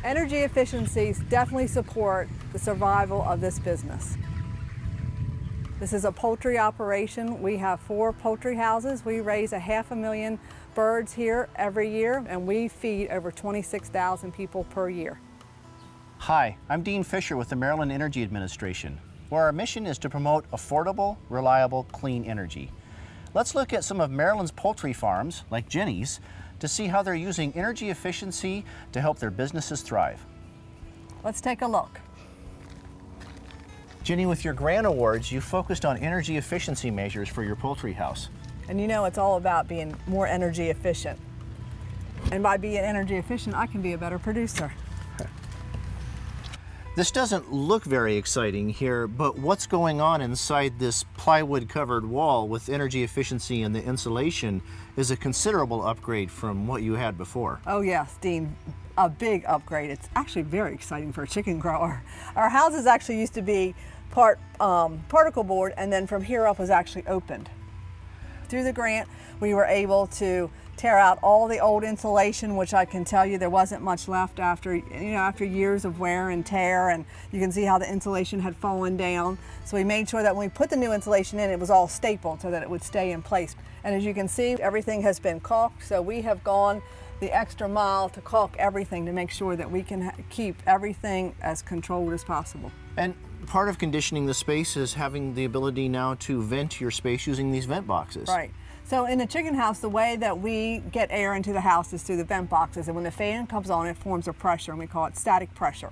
Energy efficiencies definitely support the survival of this business. This is a poultry operation. We have 4 poultry houses. We raise 500,000 birds here every year, and we feed over 26,000 people per year. Hi, I'm Dean Fisher with the Maryland Energy Administration, where our mission is to promote affordable, reliable, clean energy. Let's look at some of Maryland's poultry farms, like Jenny's, to see how they're using energy efficiency to help their businesses thrive. Let's take a look. Jenny, with your grant awards, you focused on energy efficiency measures for your poultry house. And you know it's all about being more energy efficient. And by being energy efficient, I can be a better producer. This doesn't look very exciting here, but what's going on inside this plywood covered wall with energy efficiency and the insulation is a considerable upgrade from what you had before. Oh yes, Dean, a big upgrade. It's actually very exciting for a chicken grower. Our houses actually used to be part particle board, and then from here up was actually opened. Through the grant, we were able to tear out all the old insulation, which I can tell you there wasn't much left after years of wear and tear, and you can see how the insulation had fallen down. So we made sure that when we put the new insulation in, it was all stapled so that it would stay in place. And as you can see, everything has been caulked, so we have gone the extra mile to caulk everything to make sure that we can keep everything as controlled as possible. And part of conditioning the space is having the ability now to vent your space using these vent boxes. Right. So in the chicken house, the way that we get air into the house is through the vent boxes, and when the fan comes on, it forms a pressure, and we call it static pressure.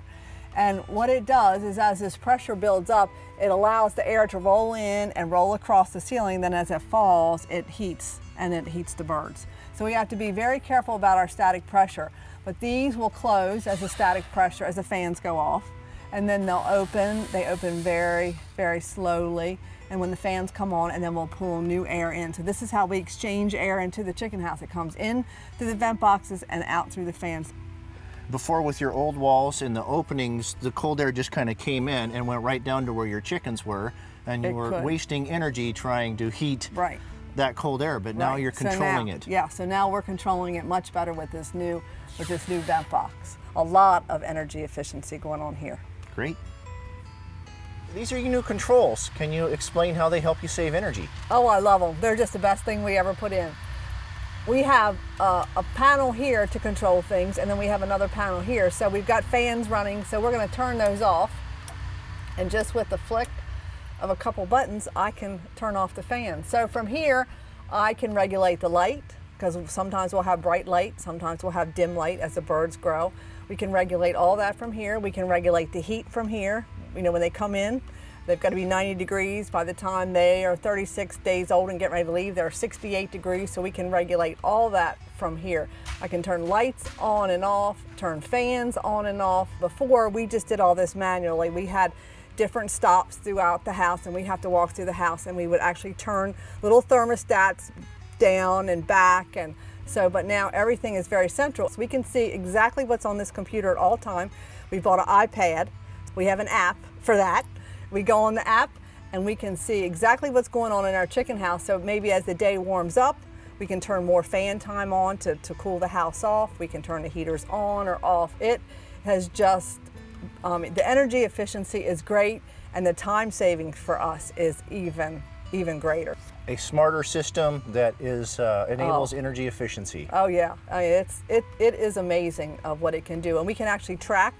And what it does is, as this pressure builds up, it allows the air to roll in and roll across the ceiling. Then as it falls, it heats, and it heats the birds. So we have to be very careful about our static pressure. But these will close as the static pressure, as the fans go off, and then they'll open. They open very, very slowly. And when the fans come on, and then we'll pull new air in. So this is how we exchange air into the chicken house. It comes in through the vent boxes and out through the fans. Before, with your old walls and the openings, the cold air just kind of came in and went right down to where your chickens were, and you were wasting energy trying to heat that cold air, but now you're controlling it. Yeah, so now we're controlling it much better with this new vent box. A lot of energy efficiency going on here. Great. These are your new controls. Can you explain how they help you save energy? Oh, I love them. They're just the best thing we ever put in. We have a panel here to control things, and then we have another panel here. So we've got fans running, so we're going to turn those off. And just with the flick of a couple buttons, I can turn off the fan. So from here, I can regulate the light, because sometimes we'll have bright light, sometimes we'll have dim light as the birds grow. We can regulate all that from here. We can regulate the heat from here. You know, when they come in, they've got to be 90 degrees. By the time they are 36 days old and get ready to leave, they're 68 degrees, so we can regulate all that from here. I can turn lights on and off, turn fans on and off. Before, we just did all this manually. We had different stops throughout the house, and we have to walk through the house, and we would actually turn little thermostats down and back, and so, but now everything is very central. So we can see exactly what's on this computer at all time. We bought an iPad. We have an app for that. We go on the app and we can see exactly what's going on in our chicken house. So maybe as the day warms up, we can turn more fan time on to cool the house off. We can turn the heaters on or off. It has just, the energy efficiency is great, and the time savings for us is even greater. A smarter system that enables energy efficiency. Oh yeah, I mean, it is amazing of what it can do, and we can actually track.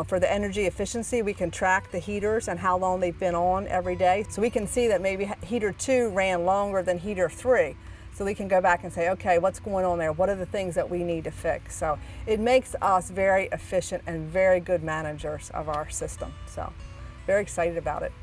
For the energy efficiency, we can track the heaters and how long they've been on every day. So we can see that maybe heater 2 ran longer than heater 3. So we can go back and say, okay, what's going on there? What are the things that we need to fix? So it makes us very efficient and very good managers of our system. So very excited about it.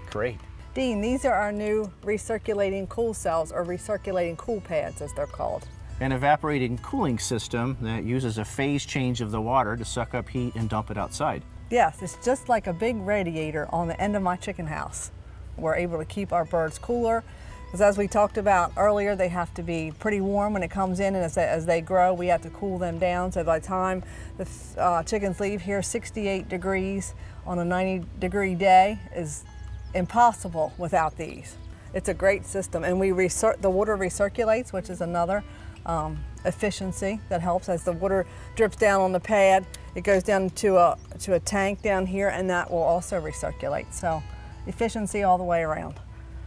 Great. Dean, these are our new recirculating cool cells, or recirculating cool pads as they're called. An evaporating cooling system that uses a phase change of the water to suck up heat and dump it outside. Yes, it's just like a big radiator on the end of my chicken house. We're able to keep our birds cooler, because as we talked about earlier, they have to be pretty warm when it comes in, and as they grow, we have to cool them down. So by the time the chickens leave here, 68 degrees on a 90-degree day is impossible without these. It's a great system, and the water recirculates, which is another efficiency that helps. As the water drips down on the pad, It goes down to a tank down here, and that will also recirculate. So efficiency all the way around.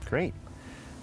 Great.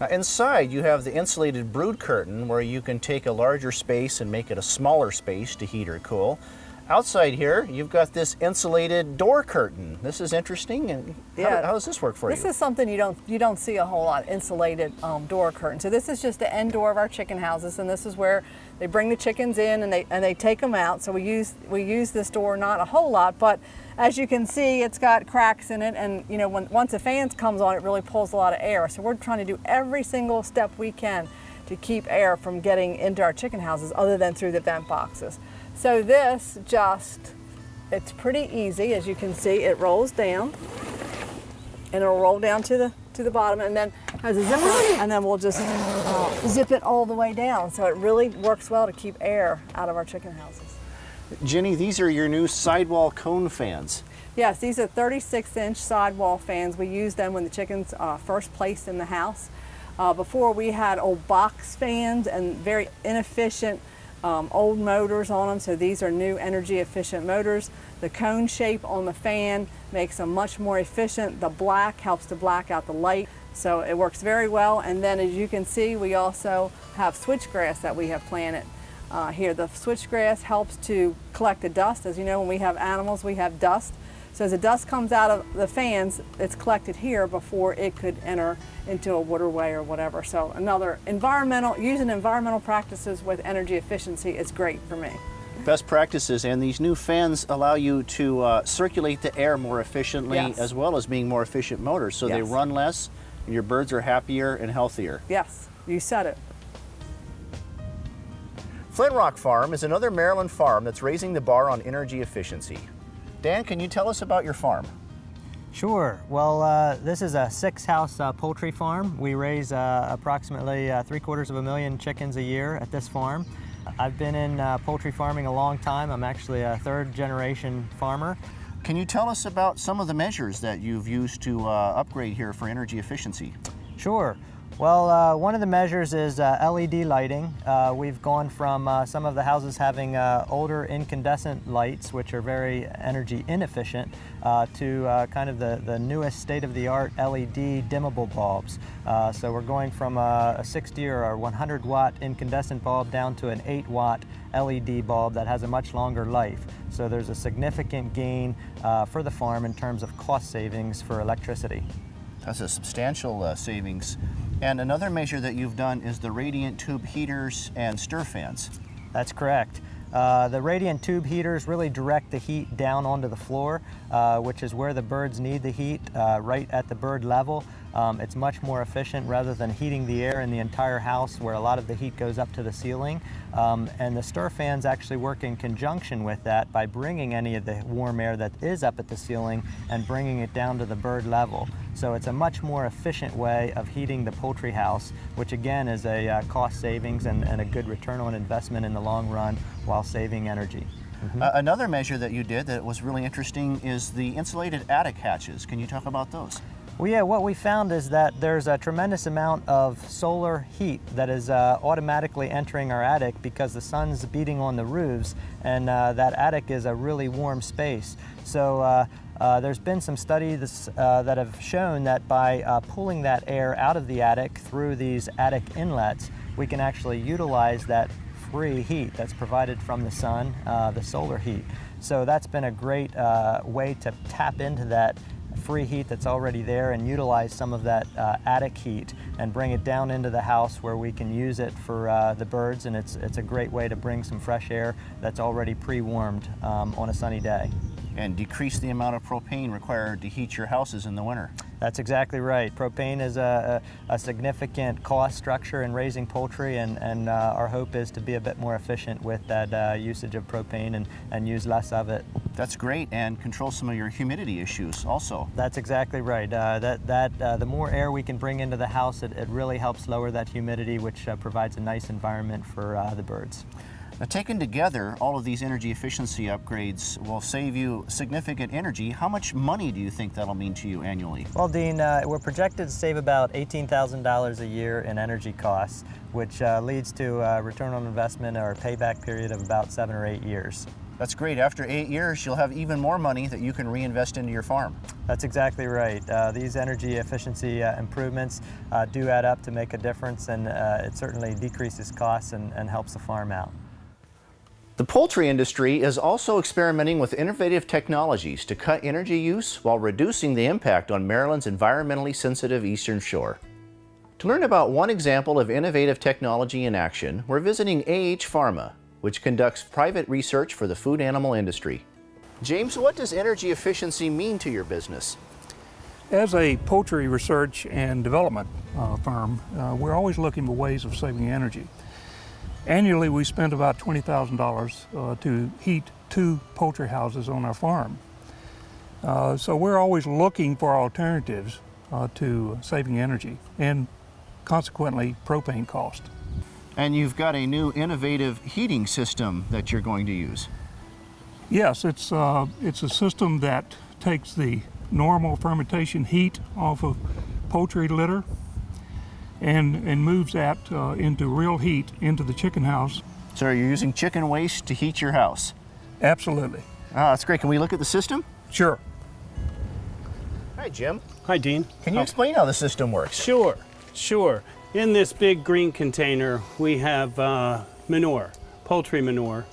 Inside, you have the insulated brood curtain where you can take a larger space and make it a smaller space to heat or cool. Outside here, you've got this insulated door curtain. This is interesting. And how does this work for you? This is something you don't see a whole lot, insulated door curtain. So this is just the end door of our chicken houses, and this is where they bring the chickens in and they take them out. So we use this door not a whole lot, but as you can see, it's got cracks in it, and you know, once a fan comes on, it really pulls a lot of air. So we're trying to do every single step we can to keep air from getting into our chicken houses other than through the vent boxes. So this it's pretty easy. As you can see, it rolls down and it'll roll down to the bottom, and then has a zipper, and then we'll just zip it all the way down. So it really works well to keep air out of our chicken houses. Jenny, these are your new sidewall cone fans. Yes, these are 36-inch sidewall fans. We use them when the chickens first placed in the house. Before we had old box fans and very inefficient old motors on them, so these are new energy efficient motors. The cone shape on the fan makes them much more efficient. The black helps to black out the light, so it works very well. And then as you can see, we also have switchgrass that we have planted here. The switchgrass helps to collect the dust. As you know, when we have animals, we have dust. So as the dust comes out of the fans, it's collected here before it could enter into a waterway or whatever. So using environmental practices with energy efficiency is great for me. Best practices, and these new fans allow you to circulate the air more efficiently, Yes. as well as being more efficient motors, so they Yes. run less and your birds are happier and healthier. Yes, you said it. Flint Rock Farm is another Maryland farm that's raising the bar on energy efficiency. Dan, can you tell us about your farm? Sure. Well, this is a 6-house poultry farm. We raise approximately 750,000 chickens a year at this farm. I've been in poultry farming a long time. I'm actually a 3rd-generation farmer. Can you tell us about some of the measures that you've used to upgrade here for energy efficiency? Sure. Well, one of the measures is LED lighting. We've gone from some of the houses having older incandescent lights, which are very energy inefficient, to kind of the newest state-of-the-art LED dimmable bulbs. So we're going from a 60 or a 100-watt incandescent bulb down to an 8-watt LED bulb that has a much longer life. So there's a significant gain for the farm in terms of cost savings for electricity. That's a substantial savings. And another measure that you've done is the radiant tube heaters and stir fans. That's correct. The radiant tube heaters really direct the heat down onto the floor, which is where the birds need the heat, right at the bird level. It's much more efficient rather than heating the air in the entire house where a lot of the heat goes up to the ceiling. And the stir fans actually work in conjunction with that by bringing any of the warm air that is up at the ceiling and bringing it down to the bird level. So it's a much more efficient way of heating the poultry house, which again is a cost savings and a good return on investment in the long run while saving energy. Another measure that you did that was really interesting is the insulated attic hatches. Can you talk about those? Well, yeah, what we found is that there's a tremendous amount of solar heat that is automatically entering our attic because the sun's beating on the roofs, and that attic is a really warm space. So there's been some studies that have shown that by pulling that air out of the attic through these attic inlets, we can actually utilize that free heat that's provided from the sun, the solar heat. So that's been a great way to tap into that free heat that's already there and utilize some of that attic heat and bring it down into the house where we can use it for the birds, and it's a great way to bring some fresh air that's already pre-warmed on a sunny day. And decrease the amount of propane required to heat your houses in the winter. That's exactly right. Propane is a significant cost structure in raising poultry, and our hope is to be a bit more efficient with that usage of propane and use less of it. That's great, and control some of your humidity issues also. That's exactly right. The more air we can bring into the house, it really helps lower that humidity, which provides a nice environment for the birds. Now, taken together, all of these energy efficiency upgrades will save you significant energy. How much money do you think that'll mean to you annually? Well, Dean, we're projected to save about $18,000 a year in energy costs, which leads to a return on investment or a payback period of about 7 or 8 years. That's great. After 8 years, you'll have even more money that you can reinvest into your farm. That's exactly right. These energy efficiency improvements do add up to make a difference, and it certainly decreases costs and helps the farm out. The poultry industry is also experimenting with innovative technologies to cut energy use while reducing the impact on Maryland's environmentally sensitive Eastern Shore. To learn about one example of innovative technology in action, we're visiting AH Pharma, which conducts private research for the food animal industry. James, what does energy efficiency mean to your business? As a poultry research and development firm, we're always looking for ways of saving energy. Annually, we spend about $20,000 to heat 2 poultry houses on our farm. So we're always looking for alternatives to saving energy and consequently propane cost. And you've got a new innovative heating system that you're going to use. Yes, it's a system that takes the normal fermentation heat off of poultry litter and moves that into real heat into the chicken house. So you're using chicken waste to heat your house? Absolutely. Ah, that's great. Can we look at the system? Sure. Hi, Jim. Hi, Dean. Can you explain how the system works? Sure. In this big green container, we have manure, poultry manure,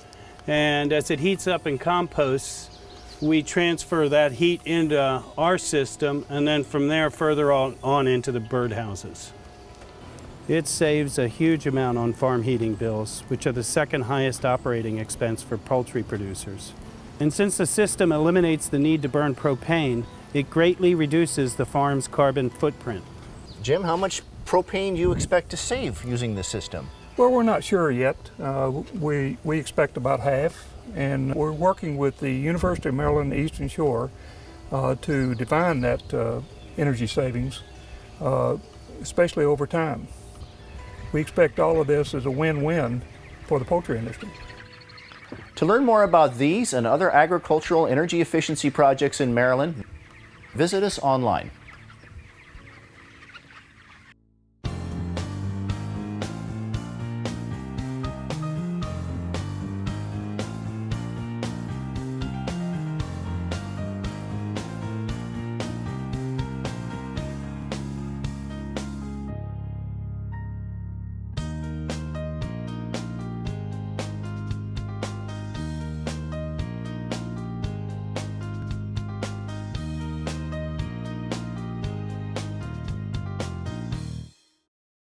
and as it heats up and composts, we transfer that heat into our system, and then from there further on into the birdhouses. It saves a huge amount on farm heating bills, which are the second highest operating expense for poultry producers. And since the system eliminates the need to burn propane, it greatly reduces the farm's carbon footprint. Jim, how much propane do you expect to save using this system? Well, we're not sure yet. We expect about half, and we're working with the University of Maryland Eastern Shore to define that energy savings, especially over time. We expect all of this as a win-win for the poultry industry. To learn more about these and other agricultural energy efficiency projects in Maryland, visit us online.